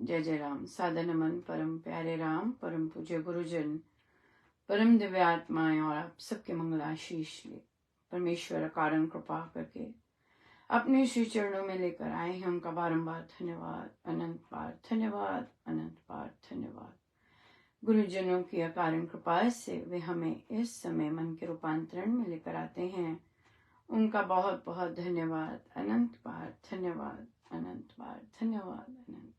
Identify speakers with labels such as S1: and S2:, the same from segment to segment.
S1: जय जय राम। सादर नमन परम प्यारे राम, परम पूज्य गुरुजन, परम दिव्य आत्माएं और आप सबके मंगलाशीष ले परमेश्वर कारण कृपा करके अपने श्री चरणों में लेकर आए हैं। उनका बारंबार धन्यवाद, अनंत बार धन्यवाद, अनंत बार धन्यवाद। गुरुजनों की अकारण कृपा से वे हमें इस समय मन के रूपांतरण में लेकर आते हैं। उनका बहुत बहुत धन्यवाद, अनंत बार धन्यवाद, अनंत बार धन्यवाद, अनंत बार धन्यवाद।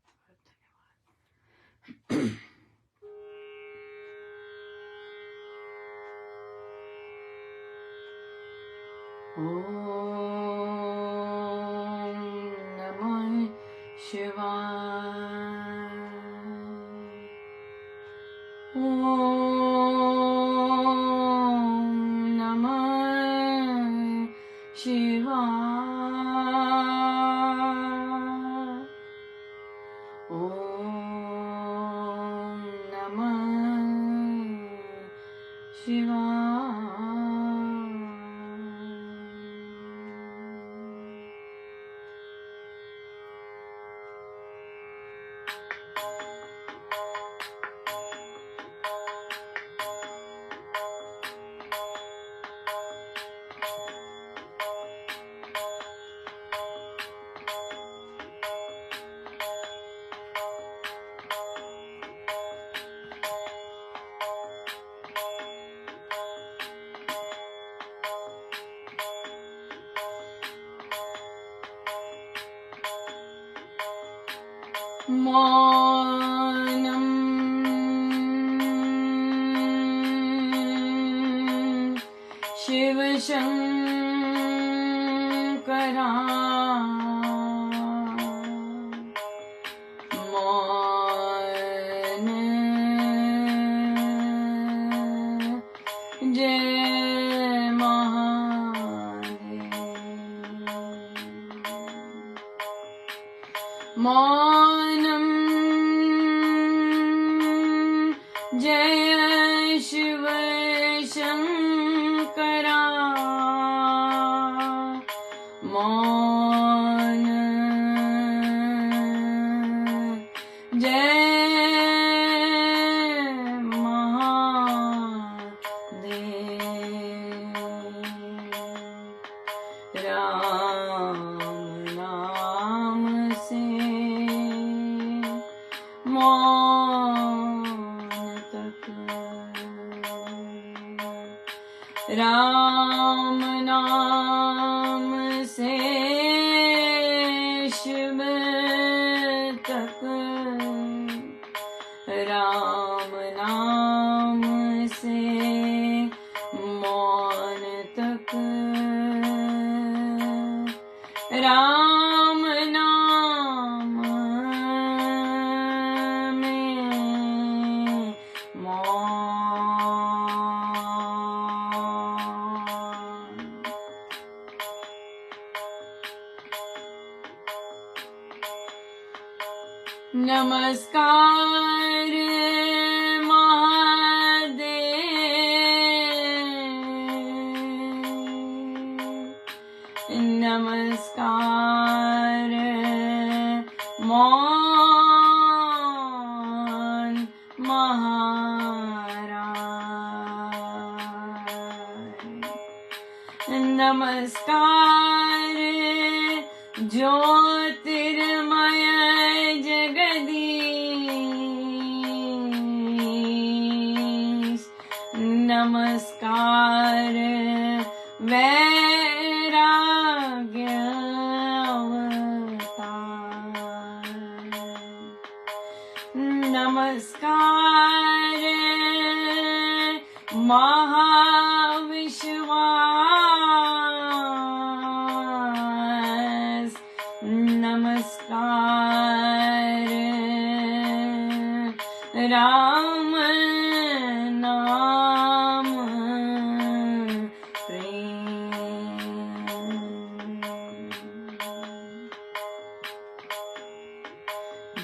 S1: ओम नमः शिवाय। ओम नमः शिवाय। ओम नमः शिवाय। मौनम् शिवशङ्करा। मौन जय महादेव। मौनम् जय शिव शंकरा। मौन जय महादेव। राम नाम से मौन तक। राम नाम से शिव तक। राम नाम से मौन तक। राम नाम में मौन। नमस्कार महादेव। नमस्कार मौन महाराज। नमस्कार ज्योतिर्मय जगदीश। नमस्कार वैराग्य अवतार। नमस्कार महाविश्वास। नमस्कार राम नाम प्रेम।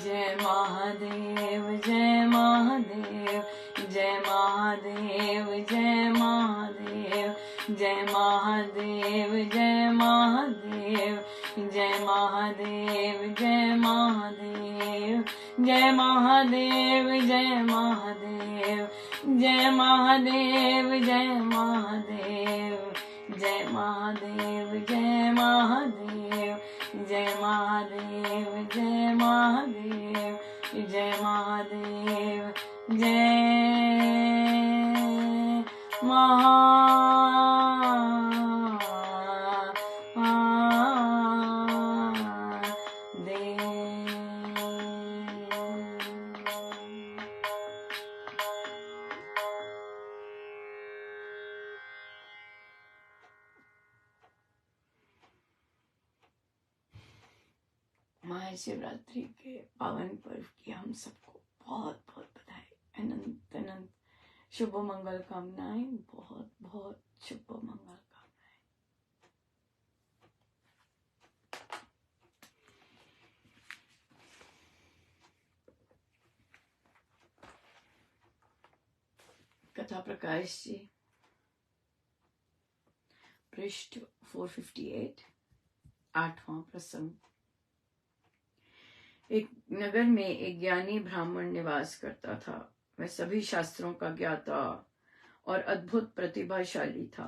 S1: जय महादेव, जय महादेव, जय महादेव, जय महादेव, जय महादेव, जय महादेव, जय महादेव, जय महादेव, जय महादेव जय महादेव जय महादेव जय महादेव जय महादेव जय महादेव जय महादेव जय महादेव जय महादेव जय महाशिवरात्रि के पावन पर्व की हम सबको बहुत बहुत बधाई, अनंत अनंत शुभ मंगल कामनाएं, बहुत बहुत शुभ मंगल कामनाएं। कथा प्रकाश जी, पृष्ठ 458, 8वां प्रसंग। एक नगर में एक ज्ञानी ब्राह्मण निवास करता था। वह सभी शास्त्रों का ज्ञाता और अद्भुत प्रतिभाशाली था।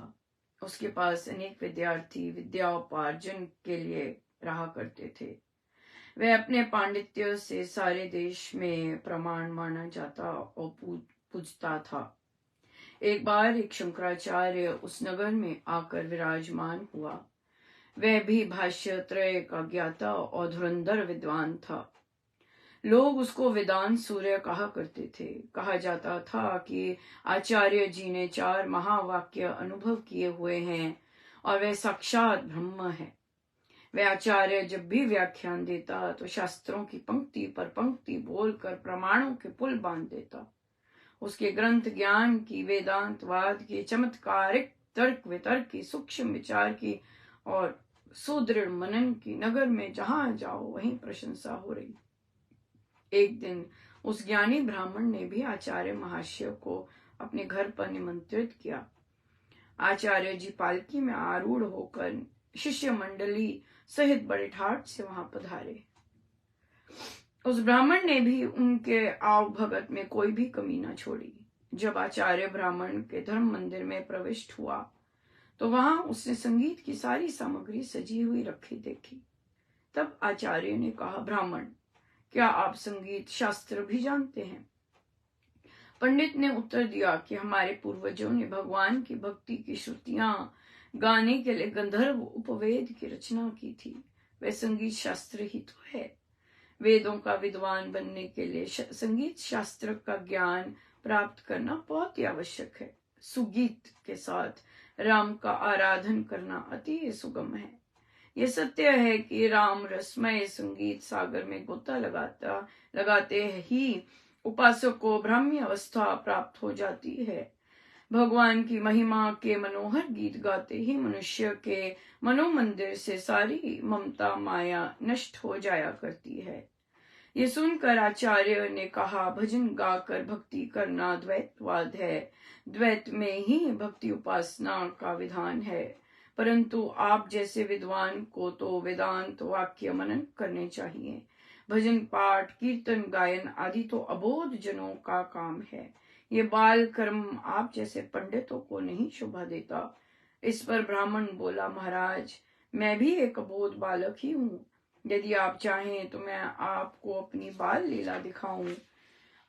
S1: उसके पास अनेक विद्यार्थी विद्याउपार्जन के लिए रहा करते थे। वह अपने पांडित्य से सारे देश में प्रमाण माना जाता और पूजता था। एक बार एक शंकराचार्य उस नगर में आकर विराजमान हुआ। वह भी भाष्य त्रय का ज्ञाता और धुरंधर विद्वान था। लोग उसको वेदांत सूर्य कहा करते थे। कहा जाता था कि आचार्य जी ने 4 महावाक्य अनुभव किए हुए हैं और वह साक्षात ब्रह्म है। वह आचार्य जब भी व्याख्यान देता तो शास्त्रों की पंक्ति पर पंक्ति बोलकर प्रमाणों के पुल बांध देता। उसके ग्रंथ ज्ञान की, वेदांतवाद की, चमत्कारिक तर्क वितर्क की, सूक्ष्म विचार की और सुदृढ़ मनन की नगर में जहां जाओ वहीं प्रशंसा हो रही। एक दिन उस ज्ञानी ब्राह्मण ने भी आचार्य महाशय को अपने घर पर निमंत्रित किया। आचार्य जी पालकी में आरूढ़ होकर शिष्य मंडली सहित बड़े ठाट से वहां पधारे। उस ब्राह्मण ने भी उनके आव भगत में कोई भी कमी न छोड़ी। जब आचार्य ब्राह्मण के धर्म मंदिर में प्रविष्ट हुआ तो वहां उसने संगीत की सारी सामग्री सजी हुई रखी देखी। तब आचार्य ने कहा, ब्राह्मण, क्या आप संगीत शास्त्र भी जानते हैं? पंडित ने उत्तर दिया कि हमारे पूर्वजों ने भगवान की भक्ति की श्रुतियां गाने के लिए गंधर्व उपवेद की रचना की थी। वह संगीत शास्त्र ही तो है। वेदों का विद्वान बनने के लिए संगीत शास्त्र का ज्ञान प्राप्त करना बहुत ही आवश्यक है। सुगीत के साथ राम का आराधन करना अति सुगम है। यह सत्य है कि राम रसमय संगीत सागर में गोता लगाते ही उपासक को ब्राह्मी अवस्था प्राप्त हो जाती है। भगवान की महिमा के मनोहर गीत गाते ही मनुष्य के मनोमंदिर से सारी ममता माया नष्ट हो जाया करती है। ये सुनकर आचार्य ने कहा, भजन गाकर भक्ति करना द्वैतवाद है। द्वैत में ही भक्ति उपासना का विधान है। परंतु आप जैसे विद्वान को तो वेदांत वाक्य मनन करने चाहिए। भजन पाठ कीर्तन गायन आदि तो अबोध जनों का काम है। ये बाल कर्म आप जैसे पंडितों को नहीं शोभा देता। इस पर ब्राह्मण बोला, महाराज, मैं भी एक अबोध बालक ही हूँ। यदि आप चाहें तो मैं आपको अपनी बाल लीला दिखाऊं।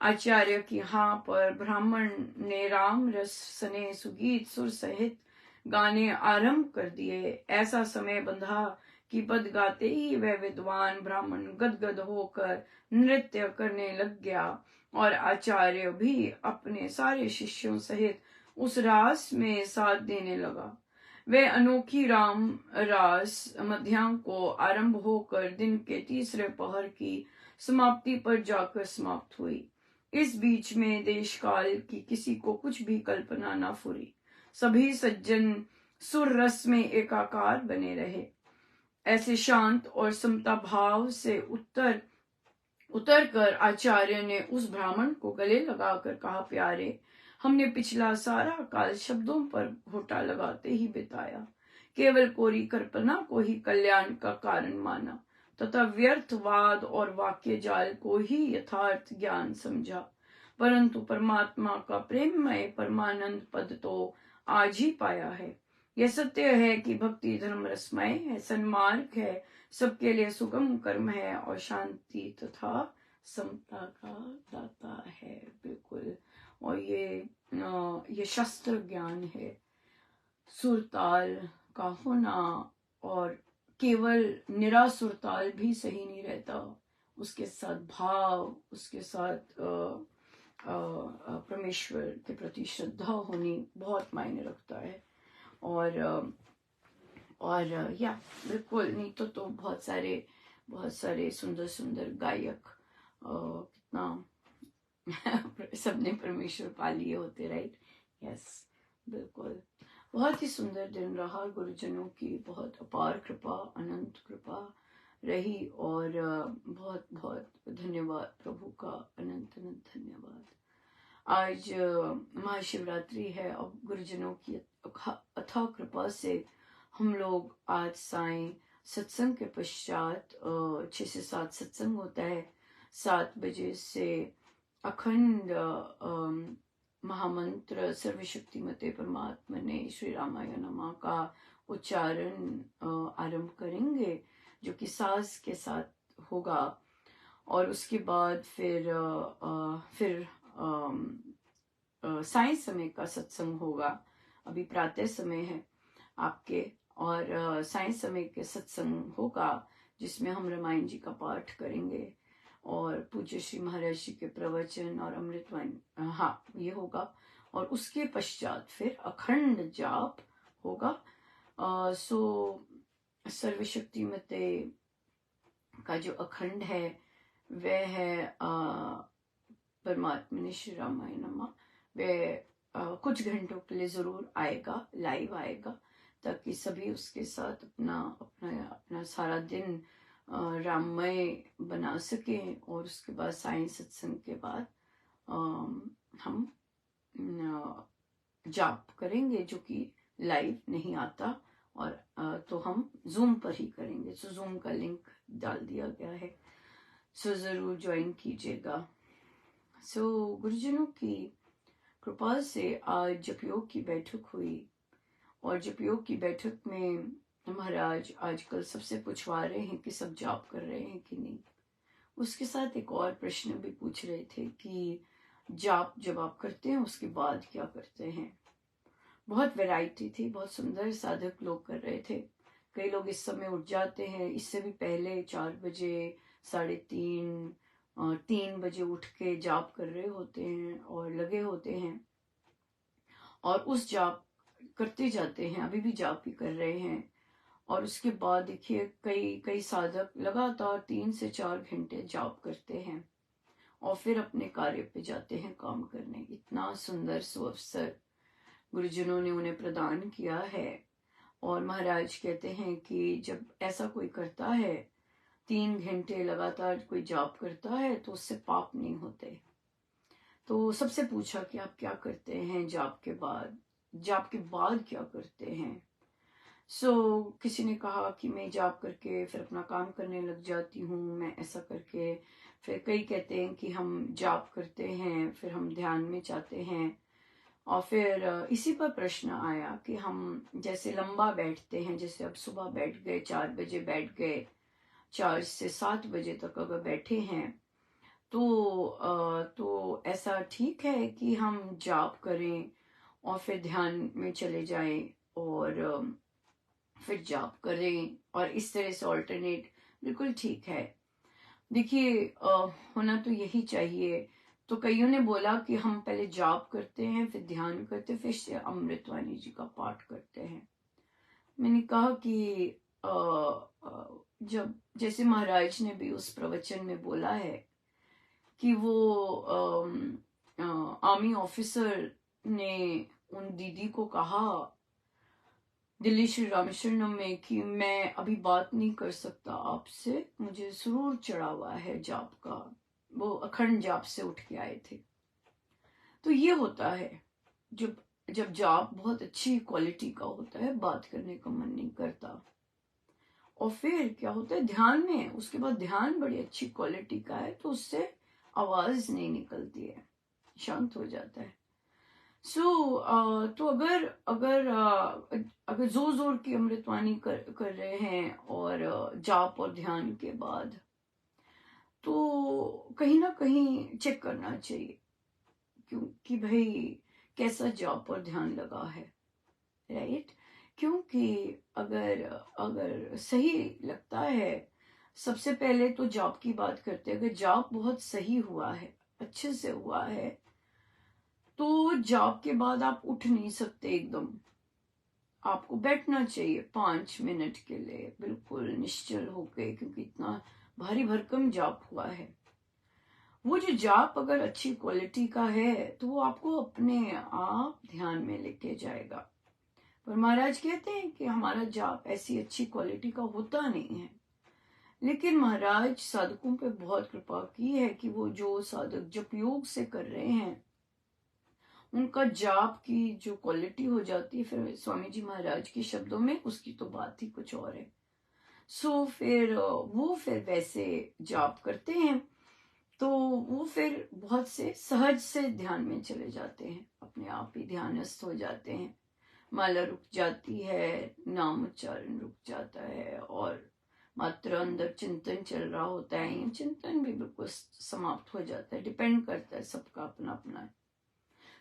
S1: आचार्य की हाँ पर ब्राह्मण ने राम रस सने सुगीत सुर सहित गाने आरंभ कर दिए। ऐसा समय बंधा कि पद गाते ही वह विद्वान ब्राह्मण गदगद होकर नृत्य करने लग गया और आचार्य भी अपने सारे शिष्यों सहित उस रास में साथ देने लगा। वह अनोखी राम रास मध्याह्न को आरंभ होकर दिन के तीसरे पहर की समाप्ति पर जाकर समाप्त हुई। इस बीच में देश काल की किसी को कुछ भी कल्पना न फुरी। सभी सज्जन सुर रस में एकाकार बने रहे। ऐसे शांत और समता भाव से उतर कर आचार्य ने उस ब्राह्मण को गले लगाकर कहा, प्यारे, हमने पिछला सारा काल शब्दों पर घोटा लगाते ही बिताया। केवल कोरी कल्पना को ही कल्याण का कारण माना। तथा व्यर्थवाद और वाक्य जाल को ही यथार्थ ज्ञान समझा, परंतु परमात्मा का प्रेममय परमानंद पद तो आज ही पाया है। यह सत्य है कि भक्ति धर्म रसमय है, सन्मार्ग है, सबके लिए सुगम कर्म है और शांति तथा समता का दाता है। बिल्कुल। और ये शस्त्र ज्ञान है, सुरताल का होना। और केवल निरा सुरताल भी सही नहीं रहता, उसके साथ भाव, उसके साथ परमेश्वर के प्रति श्रद्धा होनी बहुत मायने रखता है। और या बिल्कुल नहीं तो बहुत सारे सुंदर सुंदर गायक कितना सबने परमेश्वर पा लिए होते, राइट? यस, बिल्कुल। बहुत ही सुंदर दिन रहा, गुरुजनों की बहुत अपार कृपा, अनंत कृपा रही। और बहुत बहुत धन्यवाद प्रभु का, अनंत अनंत धन्यवाद। आज महाशिवरात्रि है और गुरुजनों की अथाह कृपा से हम लोग आज सायं सत्संग के पश्चात 6 से 7 सत्संग होता है। 7 बजे से अखंड महामंत्र सर्वशक्तिमते परमात्मने श्री रामाय नमः का उच्चारण आरंभ करेंगे, जो कि साज के साथ होगा। और उसके बाद फिर सायं समय का सत्संग होगा। अभी प्रातः समय है आपके, और सायं समय के सत्संग होगा जिसमें हम रामायण जी का पाठ करेंगे और पूज्य श्री महाराज जी के प्रवचन और अमृतवाणी, हाँ, ये होगा। और उसके पश्चात फिर अखंड जाप होगा। सो सर्वशक्तिमते का जो अखंड है वह है परमात्मा श्री रामाय नमः। वह कुछ घंटों के लिए जरूर आएगा, लाइव आएगा, ताकि सभी उसके साथ अपना सारा दिन राममय बना सके। और उसके बाद सायं सत्संग के बाद हम जाप करेंगे, जो कि लाइव नहीं आता, और तो हम जूम पर ही करेंगे। सो जूम का लिंक डाल दिया गया है, सो जरूर ज्वाइन कीजिएगा। सो गुरुजनों की कृपा से आज जपयोग की बैठक हुई, और जपयोग की बैठक में महाराज आजकल सबसे पूछवा रहे हैं कि सब जाप कर रहे हैं कि नहीं। उसके साथ एक और प्रश्न भी पूछ रहे थे कि जाप जब आप करते हैं उसके बाद क्या करते हैं। बहुत वैरायटी थी, बहुत सुंदर साधक लोग कर रहे थे। कई लोग इस समय उठ जाते हैं, इससे भी पहले 4 बजे, 3:30, 3 बजे उठ के जाप कर रहे होते हैं और लगे होते हैं, और उस जाप करते जाते हैं। अभी भी जाप ही कर रहे हैं। और उसके बाद देखिए कई साधक लगातार 3 से 4 घंटे जाप करते हैं और फिर अपने कार्य पे जाते हैं काम करने। इतना सुंदर सुअवसर गुरुजनों ने उन्हें प्रदान किया है। और महाराज कहते हैं कि जब ऐसा कोई करता है, 3 घंटे लगातार कोई जाप करता है, तो उससे पाप नहीं होते। तो सबसे पूछा कि आप क्या करते हैं जाप के बाद क्या करते हैं। किसी ने कहा कि मैं जाप करके फिर अपना काम करने लग जाती हूँ, मैं ऐसा करके। फिर कई कहते हैं कि हम जाप करते हैं फिर हम ध्यान में जाते हैं। और फिर इसी पर प्रश्न आया कि हम जैसे लंबा बैठते हैं, जैसे अब सुबह बैठ गए, 4 बजे बैठ गए, 4 से 7 बजे तक अगर बैठे हैं, तो ऐसा ठीक है कि हम जाप करें और फिर ध्यान में चले जाएं और फिर जाप करें, और इस तरह से ऑल्टरनेट बिल्कुल ठीक है। देखिए होना तो यही चाहिए। तो कईयों ने बोला कि हम पहले जाप करते हैं, फिर ध्यान करते, फिर से अमृतवाणी जी का पाठ करते हैं। मैंने कहा कि जब जैसे महाराज ने भी उस प्रवचन में बोला है कि वो आर्मी ऑफिसर ने उन दीदी को कहा दिल्ली श्री रामशरणम में कि मैं अभी बात नहीं कर सकता आपसे, मुझे सुरूर चढ़ा हुआ है जाप का। वो अखंड जाप से उठ के आए थे। तो ये होता है जब जाप बहुत अच्छी क्वालिटी का होता है, बात करने का मन नहीं करता। और फिर क्या होता है ध्यान में, उसके बाद ध्यान बड़ी अच्छी क्वालिटी का है तो उससे आवाज नहीं निकलती है, शांत हो जाता है। तो अगर अगर अगर जोर जोर की अमृतवाणी कर रहे हैं और जाप और ध्यान के बाद, तो कहीं ना कहीं चेक करना चाहिए क्योंकि भाई कैसा जाप और ध्यान लगा है, राइट। क्योंकि अगर अगर सही लगता है, सबसे पहले तो जाप की बात करते हैं, अगर जाप बहुत सही हुआ है, अच्छे से हुआ है, तो जाप के बाद आप उठ नहीं सकते एकदम, आपको बैठना चाहिए 5 मिनट के लिए बिल्कुल निश्चल होके, क्योंकि इतना भारी भरकम जाप हुआ है। वो जो जाप अगर अच्छी क्वालिटी का है तो वो आपको अपने आप ध्यान में लेके जाएगा। पर महाराज कहते हैं कि हमारा जाप ऐसी अच्छी क्वालिटी का होता नहीं है, लेकिन महाराज साधकों पे बहुत कृपा की है कि वो जो साधक जप योग से कर रहे हैं उनका जाप की जो क्वालिटी हो जाती है, फिर स्वामी जी महाराज के शब्दों में उसकी तो बात ही कुछ और है। फिर वो फिर वैसे जाप करते हैं तो वो फिर बहुत से सहज से ध्यान में चले जाते हैं, अपने आप ही ध्यानस्थ हो जाते हैं। माला रुक जाती है, नाम उच्चारण रुक जाता है और मात्र अंदर चिंतन चल रहा होता है, या चिंतन भी बिल्कुल समाप्त हो जाता है, डिपेंड करता है, सबका अपना अपना है।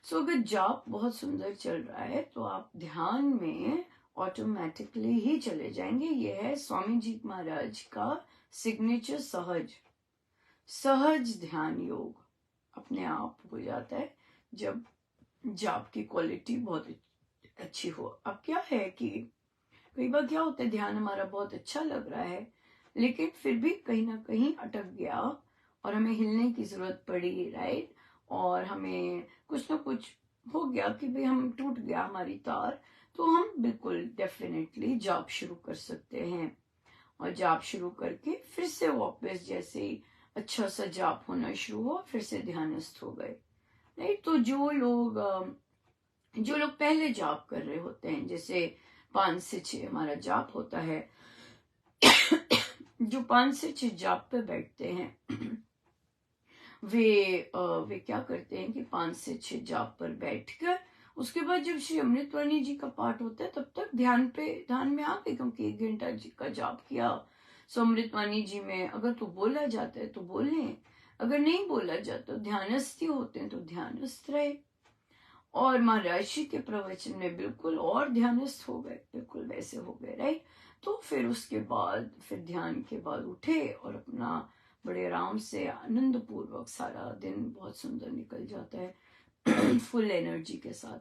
S1: अगर जाप बहुत सुंदर चल रहा है तो आप ध्यान में ऑटोमेटिकली ही चले जाएंगे। ये है स्वामी जी महाराज का सिग्नेचर सहज ध्यान योग, अपने आप हो जाता है जब जाप की क्वालिटी बहुत अच्छी हो। अब क्या है कि कई बार क्या होता है, ध्यान हमारा बहुत अच्छा लग रहा है लेकिन फिर भी कहीं ना कहीं अटक गया और हमें हिलने की जरूरत पड़ी, राइट, और हमें कुछ ना कुछ हो गया कि भाई हम टूट गया हमारी तार, तो हम बिल्कुल डेफिनेटली जाप शुरू कर सकते हैं। और जाप शुरू करके फिर से वापस जैसे ही अच्छा सा जाप होना शुरू हुआ फिर से ध्यानस्थ हो गए, नहीं। तो जो लोग पहले जाप कर रहे होते हैं, जैसे 5 से 6 हमारा जाप होता है, जो 5 से 6 जाप पे बैठते हैं वे क्या करते हैं कि 5 से 6 जाप पर बैठकर उसके बाद जब श्री अमृतवाणी जी का पाठ होता है तब तक ध्यान में आ गए, क्योंकि 1 घंटा जी का जाप किया। अमृतवाणी जी में अगर तो बोला जाता है तो बोले, अगर नहीं बोला जाता, ध्यानस्थ होते हैं तो ध्यानस्थ रहे। और महाराज जी के प्रवचन में बिल्कुल और ध्यानस्थ हो गए, बिल्कुल वैसे हो गए, राइट। तो फिर उसके बाद फिर ध्यान के बाद उठे और अपना बड़े आराम से आनंद पूर्वक सारा दिन बहुत सुंदर निकल जाता है फुल एनर्जी के साथ।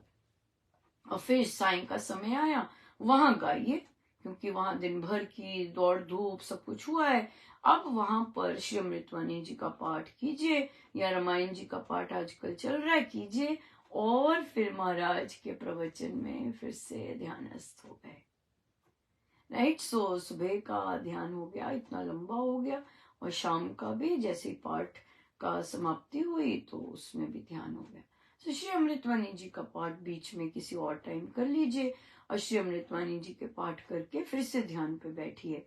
S1: और फिर सायं का समय आया, वहां गाइए, क्योंकि वहां दिन भर की दौड़ धूप सब कुछ हुआ है। अब वहां पर श्री अमृतवाणी जी का पाठ कीजिए या रामायण जी का पाठ आजकल चल रहा है कीजिए, और फिर महाराज के प्रवचन में फिर से ध्यानस्थ हो गए, राइट। सुबह का ध्यान हो गया, इतना लंबा हो गया, और शाम का भी जैसे ही पाठ का समाप्ति हुई तो उसमें भी ध्यान हो गया। श्री अमृतवाणी जी का पाठ बीच में किसी और टाइम कर लीजिए, और श्री अमृतवाणी जी के पाठ करके फिर से ध्यान पे बैठिए,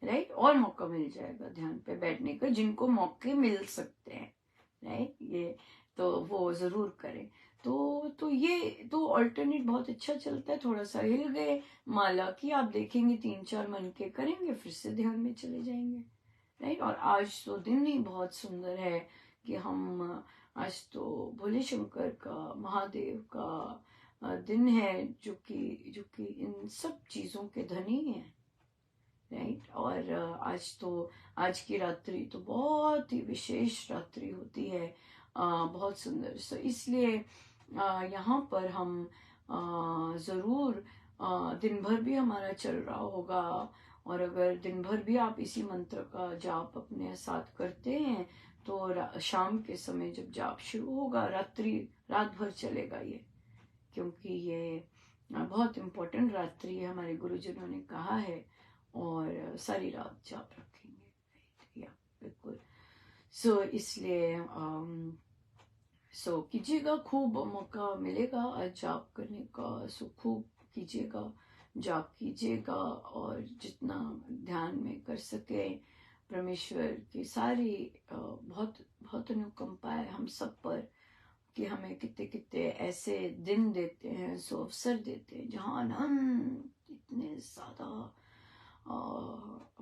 S1: राइट। और मौका मिल जाएगा ध्यान पे बैठने का, जिनको मौके मिल सकते हैं, राइट, ये तो वो जरूर करें। तो ये तो ऑल्टरनेट बहुत अच्छा चलता है। थोड़ा सा हिल गए माला की, आप देखेंगे 3-4 मन के करेंगे फिर से ध्यान में चले जाएंगे, राइट। और आज तो दिन ही बहुत सुंदर है कि हम आज तो भोले शंकर का, महादेव का दिन है, जो कि इन सब चीजों के धनी है, राइट। और आज की रात्रि तो बहुत ही विशेष रात्रि होती है, बहुत सुंदर। इसलिए यहाँ पर हम जरूर दिन भर भी हमारा चल रहा होगा, और अगर दिन भर भी आप इसी मंत्र का जाप अपने साथ करते हैं तो शाम के समय जब जाप शुरू होगा रात भर चलेगा ये, क्योंकि ये बहुत इम्पोर्टेंट रात्रि है, हमारे गुरुजनों ने कहा है, और सारी रात जाप रखेंगे, या बिल्कुल। इसलिए कीजिएगा, खूब मौका मिलेगा आज जाप करने का, खूब कीजिएगा, जाप कीजिएगा और जितना ध्यान में कर सके परमेश्वर की सारी बहुत बहुत अनुकंपा है हम सब पर कि हमें कितने कितने ऐसे दिन देते हैं, सो अवसर देते हैं जहाँ अनंत इतने ज्यादा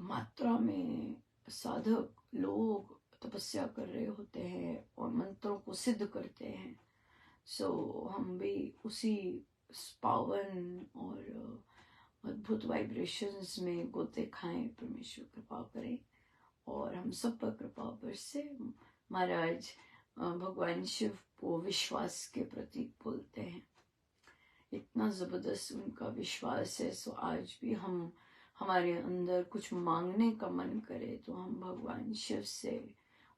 S1: मात्रा में साधक लोग तपस्या कर रहे होते हैं और मंत्रों को सिद्ध करते हैं। सो हम भी उसी पावन और अद्भुत वाइब्रेशंस में गोते खाएं। परमेश्वर कृपा करें और हम सब पर कृपा बरसे। महाराज भगवान शिव को विश्वास के प्रतीक बोलते हैं, इतना जबरदस्त उनका विश्वास है। सो आज भी हम हमारे अंदर कुछ मांगने का मन करे तो हम भगवान शिव से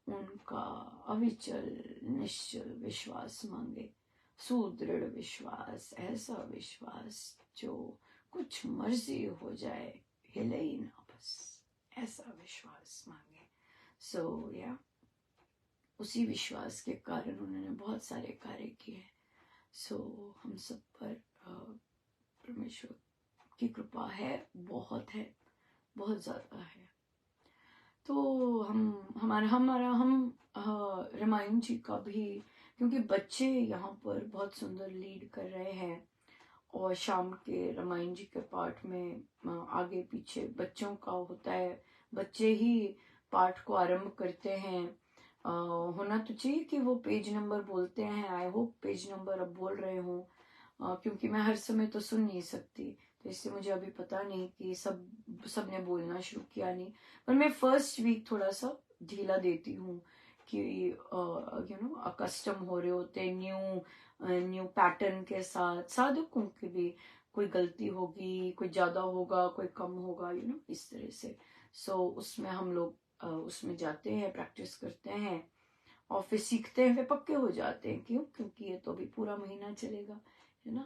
S1: उनका अविचल निश्चल विश्वास मांगे, सुदृढ़ विश्वास, ऐसा विश्वास जो कुछ मर्जी हो जाए हिले ही ना, बस ऐसा विश्वास मांगे। सो या उसी विश्वास के कारण उन्होंने बहुत सारे कार्य किए। सो हम सब पर परमेश्वर की कृपा है, बहुत ज्यादा है। तो हम रामायण जी का भी, क्योंकि बच्चे यहाँ पर बहुत सुंदर लीड कर रहे हैं और शाम के रामायण जी के पाठ में आगे पीछे बच्चों का होता है, बच्चे ही पाठ को आरंभ करते हैं। होना तो चाहिए कि वो पेज नंबर बोलते हैं। आई होप पेज नंबर अब बोल रहे हो, क्योंकि मैं हर समय तो सुन नहीं सकती, तो इससे मुझे अभी पता नहीं कि सबने बोलना शुरू किया नहीं। पर मैं फर्स्ट वीक थोड़ा सा ढीला देती हूँ कि अकस्टम हो रहे होते न्यू पैटर्न के साथ। साधकों की भी कोई गलती होगी, कोई ज्यादा होगा, कोई कम होगा, इस तरह से। सो उसमें हम लोग उसमें जाते हैं, प्रैक्टिस करते हैं और फिर सीखते हैं, फिर पक्के हो जाते हैं। क्यों? क्योंकि ये तो अभी पूरा महीना चलेगा, है ना।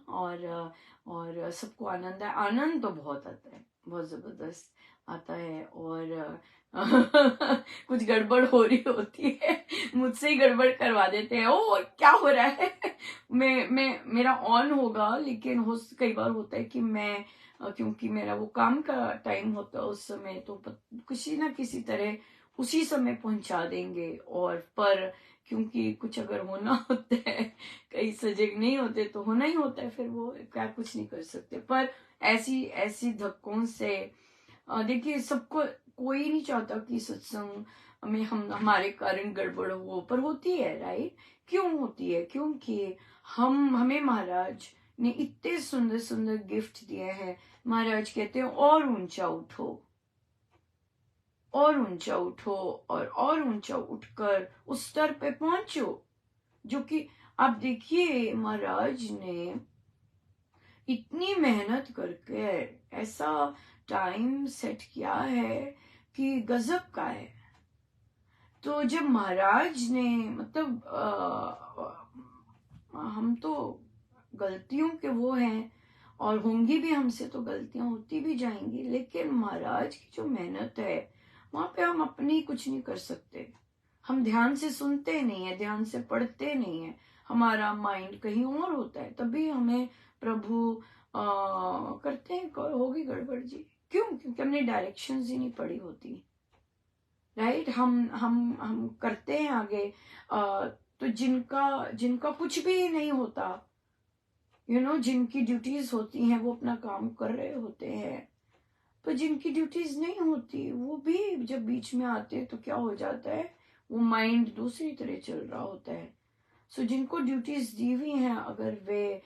S1: और सबको आनंद है, आनंद तो बहुत आता है, बहुत जबरदस्त आता है। और कुछ गड़बड़ हो रही होती है, मुझसे ही गड़बड़ करवा देते हैं। ओ क्या हो रहा है मेरा ऑन होगा, लेकिन कई बार होता है कि मैं क्योंकि मेरा वो काम का टाइम होता है उस समय, तो किसी ना किसी तरह उसी समय पहुंचा देंगे। और पर क्योंकि कुछ अगर होना होता है, कई सजग नहीं होते तो होना ही होता है, फिर वो क्या कुछ नहीं कर सकते। पर ऐसी धक्कों से देखिए, सबको कोई नहीं चाहता कि सत्संग में हमारे कारण गड़बड़ हो, पर होती है, राइट। क्यों होती है? क्योंकि हमें महाराज ने इतने सुंदर सुंदर गिफ्ट दिए हैं। महाराज कहते हैं और ऊंचा उठो, और ऊंचा उठो, और ऊंचा उठकर उस स्तर पे पहुंचो जो कि आप देखिए महाराज ने इतनी मेहनत करके ऐसा टाइम सेट किया है कि गजब का है। तो जब महाराज ने मतलब हम तो गलतियों के वो हैं और होंगी भी, हमसे तो गलतियां होती भी जाएंगी, लेकिन महाराज की जो मेहनत है वहां पे हम अपनी कुछ नहीं कर सकते। हम ध्यान से सुनते नहीं है, ध्यान से पढ़ते नहीं है, हमारा माइंड कहीं और होता है, तभी हमें प्रभु करते हैं होगी गड़बड़ जी। क्यों? क्योंकि हमने डायरेक्शंस ही नहीं पढ़ी होती, राइट। हम करते हैं आगे। तो जिनका कुछ भी नहीं होता, जिनकी ड्यूटीज होती हैं वो अपना काम कर रहे होते हैं, पर जिनकी ड्यूटीज नहीं होती वो भी जब बीच में आते हैं तो क्या हो जाता है, वो माइंड दूसरी तरह चल रहा होता है। सो जिनको ड्यूटीज दी हुई हैं, अगर वे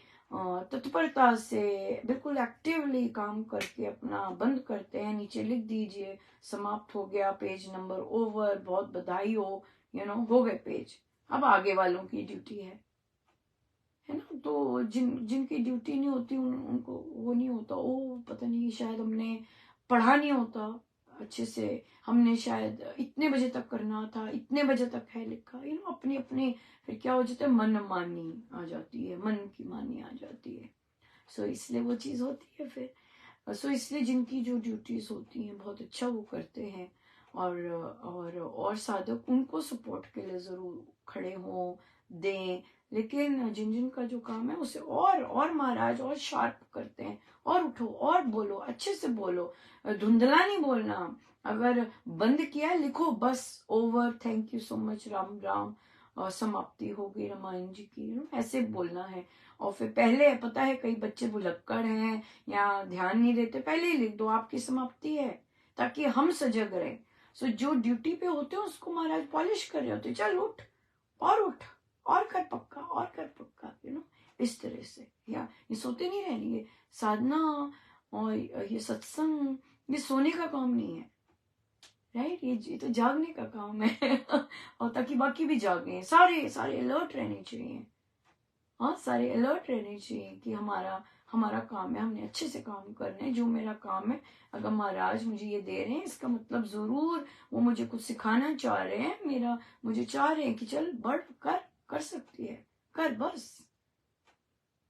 S1: तत्परता से बिल्कुल एक्टिवली काम करके अपना बंद करते हैं, नीचे लिख दीजिए समाप्त हो गया, पेज नंबर ओवर, बहुत बधाई हो, हो गए पेज, अब आगे वालों की ड्यूटी है ना। तो जिनकी ड्यूटी नहीं होती उनको वो नहीं होता, ओ पता नहीं शायद हमने पढ़ा नहीं होता अच्छे से, हमने शायद इतने बजे तक करना था, इतने बजे तक है लिखा, अपनी अपनी, फिर क्या हो जाता है, मन मानी आ जाती है, मन की मानी आ जाती है। सो इसलिए वो चीज होती है फिर। सो इसलिए जिनकी जो ड्यूटीज होती हैं बहुत अच्छा वो करते हैं और साधक उनको सपोर्ट के लिए जरूर खड़े हों, दें। लेकिन जिन जिन का जो काम है उसे और महाराज और शार्प करते हैं, और उठो और बोलो, अच्छे से बोलो, धुंधला नहीं बोलना। अगर बंद किया है लिखो बस, over, thank you so much, Ram Ram, और समाप्ति हो गई रामायण जी की, ऐसे बोलना है। और फिर पहले, पता है कई बच्चे भुलक्कड़ हैं या ध्यान नहीं देते, पहले ही लिख दो आपकी समाप्ति है, ताकि हम सजग रहे। सो जो ड्यूटी पे होते हैं उसको महाराज पॉलिश कर रहे होते, चल उठ और कर पक्का, और कर पक्का, इस तरह से। या ये सोते नहीं रहेंगे। साधना और ये सत्संग, ये सोने का काम नहीं है, राइट, ये तो जागने का काम है। और ताकि बाकी भी जागे, सारे अलर्ट रहने चाहिए। हाँ, सारे अलर्ट रहने चाहिए कि हमारा काम है, हमने अच्छे से काम करना है। जो मेरा काम है, अगर महाराज मुझे ये दे रहे हैं, इसका मतलब जरूर वो मुझे कुछ सिखाना चाह रहे हैं, मुझे चाह रहे हैं कि चल बढ़, कर सकती है, कर बस।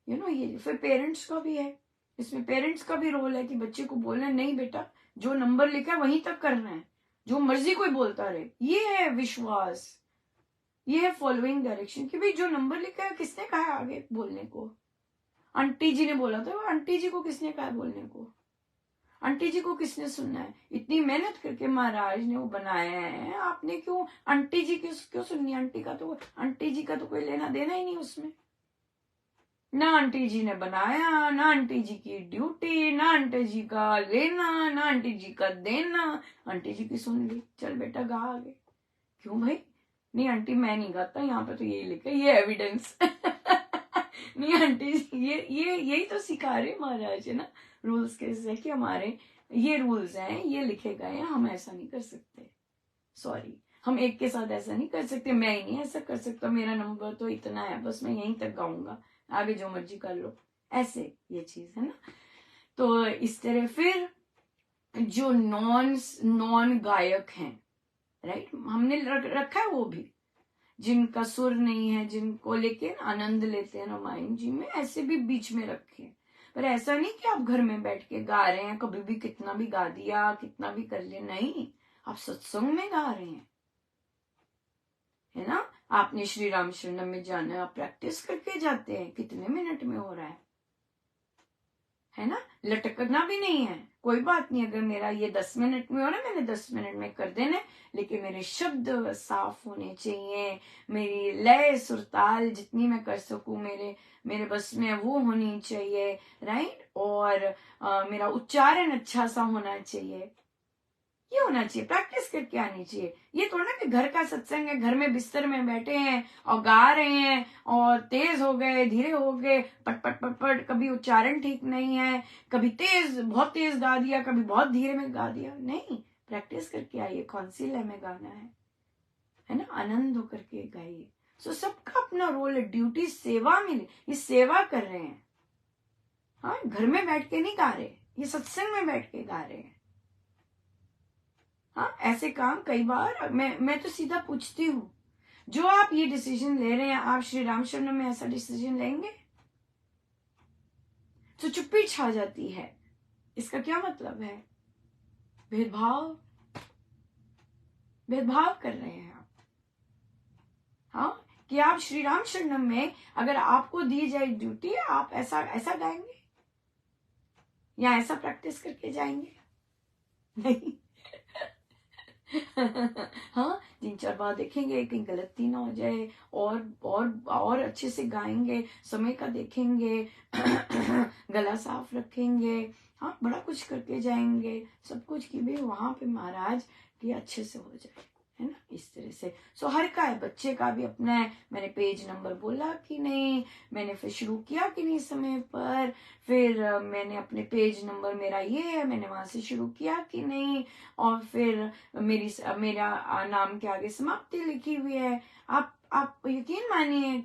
S1: ये फिर पेरेंट्स का भी है, इसमें पेरेंट्स का भी रोल है कि बच्चे को बोलना, नहीं बेटा जो नंबर लिखा है वहीं तक करना है, जो मर्जी कोई बोलता रहे। ये है विश्वास, ये है फॉलोइंग डायरेक्शन, कि भाई जो नंबर लिखा है, किसने कहा है आगे बोलने को? आंटी जी ने बोला था, आंटी जी को किसने कहा बोलने को? आंटी जी को किसने सुनना है? इतनी मेहनत करके महाराज ने वो बनाया है, आपने क्यों आंटी जी क्यों सुननी? आंटी जी का तो कोई लेना देना ही नहीं उसमें। ना आंटी जी ने बनाया, ना आंटी जी की ड्यूटी, ना आंटी जी का लेना, ना आंटी जी का देना। आंटी जी की सुन ली, चल बेटा गा आगे। क्यों भाई? नहीं आंटी मैं नहीं गाता, यहाँ पे तो यही लिखा है, ये एविडेंस। नहीं आंटी जी, ये यही तो सिखा रहे महाराज, है ना, रूल्स कैसे है कि हमारे ये रूल्स हैं, ये लिखे गए हैं, हम ऐसा नहीं कर सकते। सॉरी, हम एक के साथ ऐसा नहीं कर सकते, मैं ही नहीं ऐसा कर सकता, मेरा नंबर तो इतना है, बस मैं यहीं तक गाऊंगा, आगे जो मर्जी कर लो, ऐसे ये चीज है ना। तो इस तरह फिर जो नॉन गायक हैं, राइट, हमने रखा है वो भी, जिनका सुर नहीं है, जिनको लेके आनंद लेते हैं रामायण जी में, ऐसे भी बीच में रखे। पर ऐसा नहीं कि आप घर में बैठ के गा रहे हैं, कभी भी कितना भी गा दिया, कितना भी कर लिया, नहीं, आप सत्संग में गा रहे हैं, है ना। आपने श्री राम शरणम में जाना है, आप प्रैक्टिस करके जाते हैं, कितने मिनट में हो रहा है ना। लटकना भी नहीं है, कोई बात नहीं, अगर मेरा ये 10 मिनट में हो रहा है, मैंने 10 मिनट में कर देना, लेकिन मेरे शब्द साफ होने चाहिए, मेरी लय सुरताल जितनी मैं कर सकूं, मेरे बस में वो होनी चाहिए, राइट। और मेरा उच्चारण अच्छा सा होना चाहिए, ये होना चाहिए, प्रैक्टिस करके आनी चाहिए। ये थोड़ा ना कि घर का सत्संग है, घर में बिस्तर में बैठे हैं और गा रहे हैं, और तेज हो गए, धीरे हो गए, पट पट पट पट, कभी उच्चारण ठीक नहीं है, कभी बहुत तेज गा दिया, कभी बहुत धीरे में गा दिया, नहीं, प्रैक्टिस करके आइए, कौन सी लय में गाना है ना, आनंद होकर के गाइए। सो सबका अपना रोल है, ड्यूटी, सेवा मिले, ये सेवा कर रहे हैं। हाँ, घर में बैठ के नहीं गा रहे, ये सत्संग में बैठ के गा रहे हैं। हाँ, ऐसे काम कई बार मैं तो सीधा पूछती हूँ, जो आप ये डिसीजन ले रहे हैं, आप श्री राम शरण में ऐसा डिसीजन लेंगे? तो चुप्पी छा जाती है, इसका क्या मतलब है? भेदभाव कर रहे हैं आप। हाँ, कि आप श्री राम शरणम में अगर आपको दी जाए ड्यूटी, आप ऐसा गाएंगे या ऐसा प्रैक्टिस करके जाएंगे? नहीं। हाँ, 3-4 बार देखेंगे कहीं गलती ना हो जाए, और अच्छे से गाएंगे, समय का देखेंगे, गला साफ रखेंगे, हाँ, बड़ा कुछ करके जाएंगे, सब कुछ की भी वहां पे महाराज की अच्छे से हो जाए, है ना, इस तरह से। सो हर का है, बच्चे का भी अपना है, मैंने पेज नंबर बोला कि नहीं, मैंने फिर शुरू किया कि नहीं समय पर, फिर मैंने अपने पेज नंबर, मेरा ये है, मैंने वहां से शुरू किया कि नहीं, और फिर मेरा नाम के आगे समाप्ति लिखी हुई है। आप यकीन मानिए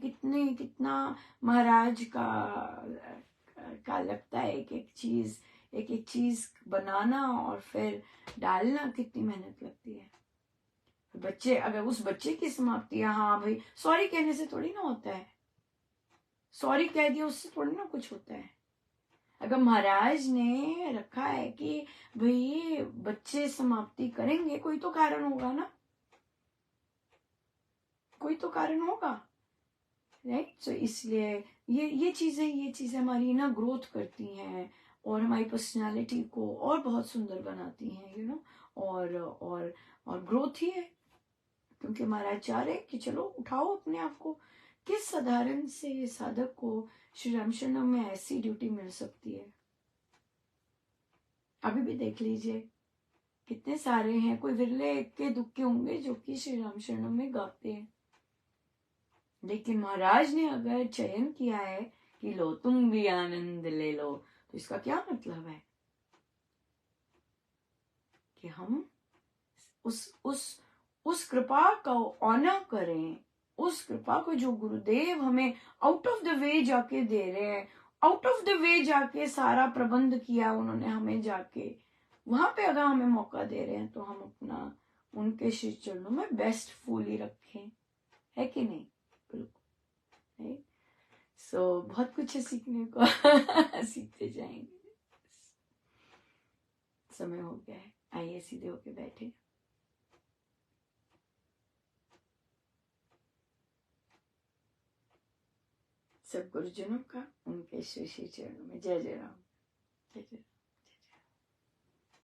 S1: कितना महाराज का लगता है, एक एक चीज बनाना और फिर डालना, कितनी मेहनत लगती है। बच्चे, अगर उस बच्चे की समाप्ति, हाँ भाई, सॉरी कहने से थोड़ी ना होता है, सॉरी कह दिया उससे थोड़ी ना कुछ होता है। अगर महाराज ने रखा है कि भाई ये बच्चे समाप्ति करेंगे, कोई तो कारण होगा ना, कोई तो कारण होगा, राइट। सो इसलिए ये चीजें हमारी ना ग्रोथ करती हैं और हमारी पर्सनालिटी को और बहुत सुंदर बनाती हैं, यू नो। और ग्रोथ ही है, क्योंकि महाराज चाह रहे कि चलो उठाओ अपने आप को। किस साधारण से साधक को श्री रामशरणम में ऐसी ड्यूटी मिल सकती है? अभी भी देख लीजिए, कितने सारे हैं, कोई विरले इक्के दुक्के होंगे जो कि श्री रामशरणम में गाते हैं। लेकिन महाराज ने अगर चयन किया है कि लो तुम भी आनंद ले लो, तो इसका क्या मतलब है कि हम उस कृपा का ऑनर करें, उस कृपा को जो गुरुदेव हमें आउट ऑफ द वे जाके दे रहे हैं, आउट ऑफ द वे जाके सारा प्रबंध किया उन्होंने हमें, जाके वहां पे अगर हमें मौका दे रहे हैं तो हम अपना उनके श्री चरणों में बेस्ट फूली रखें, है कि नहीं? बिल्कुल। सो बहुत कुछ है सीखने को सीखते जाएंगे। समय हो गया है, आइए सीधे होके बैठे। सब गुरुजनों का उनके श्री श्री चरणों में जय जय राम, जय जय।